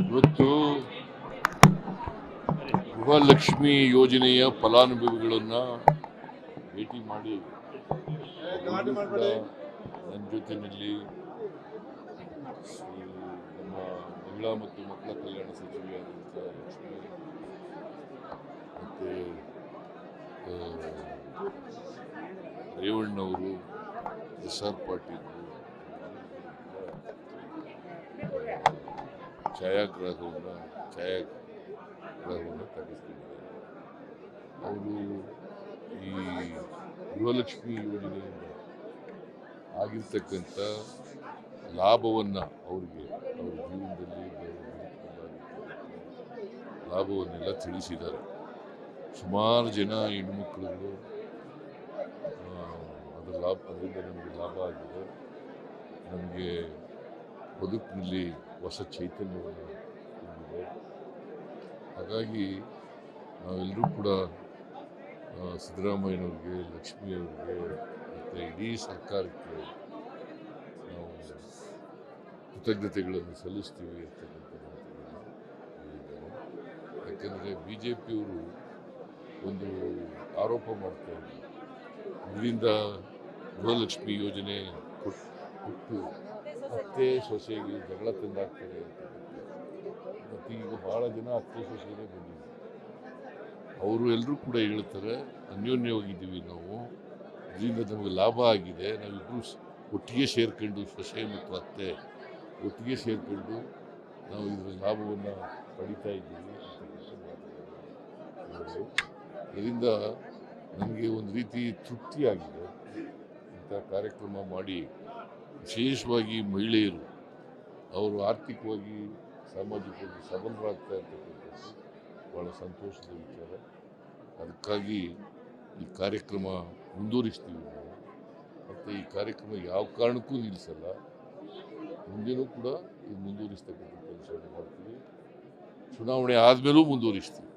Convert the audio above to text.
ಇವತ್ತು ಗೃಹಲಕ್ಷ್ಮಿ ಯೋಜನೆಯ ಫಲಾನುಭವಿಗಳನ್ನು ಭೇಟಿ ಮಾಡಿ ನನ್ನ ಜೊತೆಯಲ್ಲಿ ನಮ್ಮ ಮಹಿಳಾ ಮತ್ತು ಮಕ್ಕಳ ಕಲ್ಯಾಣ ಸಚಿವೆಯಾದಂಥ ಲಕ್ಷ್ಮಿ ಮತ್ತು ರೇವಣ್ಣವರು, SR ಪಾಟೀಲ್ ಛಾಯಾಗ್ರಾಹವನ್ನು ತೆಗೆದುಕೊಂಡಿದ್ದಾರೆ. ಅವರು ಈ ಗೃಹಲಕ್ಷ್ಮಿ ಯೋಜನೆಯಿಂದ ಆಗಿರ್ತಕ್ಕಂಥ ಲಾಭವನ್ನು ಅವ್ರ ಜೀವನದಲ್ಲಿ ಲಾಭವನ್ನೆಲ್ಲ ತಿಳಿಸಿದ್ದಾರೆ. ಸುಮಾರು ಜನ ಹೆಣ್ಣುಮಕ್ಕಳು ಅದರಿಂದ ನಮಗೆ ಲಾಭ ಆಗಿದೆ, ನಮಗೆ ಬದುಕಿನಲ್ಲಿ ಹೊಸ ಚೈತನ್ಯವನ್ನು ತುಂಬಿದೆ. ಹಾಗಾಗಿ ನಾವೆಲ್ಲರೂ ಕೂಡ ಸಿದ್ದರಾಮಯ್ಯನವ್ರಿಗೆ, ಲಕ್ಷ್ಮಿಯವ್ರಿಗೆ ಮತ್ತು ಇಡೀ ಸರ್ಕಾರಕ್ಕೆ ನಾವು ಕೃತಜ್ಞತೆಗಳನ್ನು ಸಲ್ಲಿಸ್ತೀವಿ ಅಂತಕ್ಕಂಥ ಮಾತುಗಳನ್ನು ಹೇಳಿದ್ದಾರೆ. ಯಾಕೆಂದರೆ BJPಯವರು ಒಂದು ಆರೋಪ ಮಾಡ್ತಾ ಇದ್ದಾರೆ, ಇದರಿಂದ ಗೃಹಲಕ್ಷ್ಮಿ ಯೋಜನೆ ಕೊಟ್ಟು ಅತ್ತೆ ಸೊಸೆಗೆ ಜಗಳ ತಂದಾಗ್ತಾರೆ ಮತ್ತು ಈಗ ಭಾಳ ಜನ ಅತ್ತೆ ಸೊಸೆನೇ ಬಂದಿದೆ. ಅವರು ಎಲ್ಲರೂ ಕೂಡ ಹೇಳ್ತಾರೆ, ಅನ್ಯೋನ್ಯವಾಗಿದ್ದೀವಿ ನಾವು, ಇದರಿಂದ ನಮಗೆ ಲಾಭ ಆಗಿದೆ, ನಾವಿಬ್ಬರು ಒಟ್ಟಿಗೆ ಸೇರ್ಕೊಂಡು, ಸೊಸೆ ಮತ್ತು ಅತ್ತೆ ಒಟ್ಟಿಗೆ ಸೇರಿಕೊಂಡು ನಾವು ಇದರ ಲಾಭವನ್ನು ಪಡಿತಾ ಇದ್ದೀವಿ ಅಂತಕ್ಕಂಥ. ಇದರಿಂದ ನನಗೆ ಒಂದು ರೀತಿ ತೃಪ್ತಿಯಾಗಿದೆ. ಇಂಥ ಕಾರ್ಯಕ್ರಮ ಮಾಡಿ ವಿಶೇಷವಾಗಿ ಮಹಿಳೆಯರು ಅವರು ಆರ್ಥಿಕವಾಗಿ, ಸಾಮಾಜಿಕವಾಗಿ ಸಬಲರಾಗ್ತಾ ಇರ್ತಕ್ಕಂಥದ್ದು ಭಾಳ ಸಂತೋಷದ ವಿಚಾರ. ಅದಕ್ಕಾಗಿ ಈ ಕಾರ್ಯಕ್ರಮ ಮುಂದುವರಿಸ್ತೀವಿ ನಾವು, ಮತ್ತು ಈ ಕಾರ್ಯಕ್ರಮ ಯಾವ ಕಾರಣಕ್ಕೂ ನಿಲ್ಲಿಸಲ್ಲ, ಮುಂದೆನೂ ಕೂಡ ಇದು ಮುಂದುವರಿಸ್ತಕ್ಕಂಥ ಕೆಲಸವನ್ನು ಮಾಡ್ತೀವಿ. ಚುನಾವಣೆ ಆದಮೇಲೂ ಮುಂದುವರಿಸ್ತೀವಿ.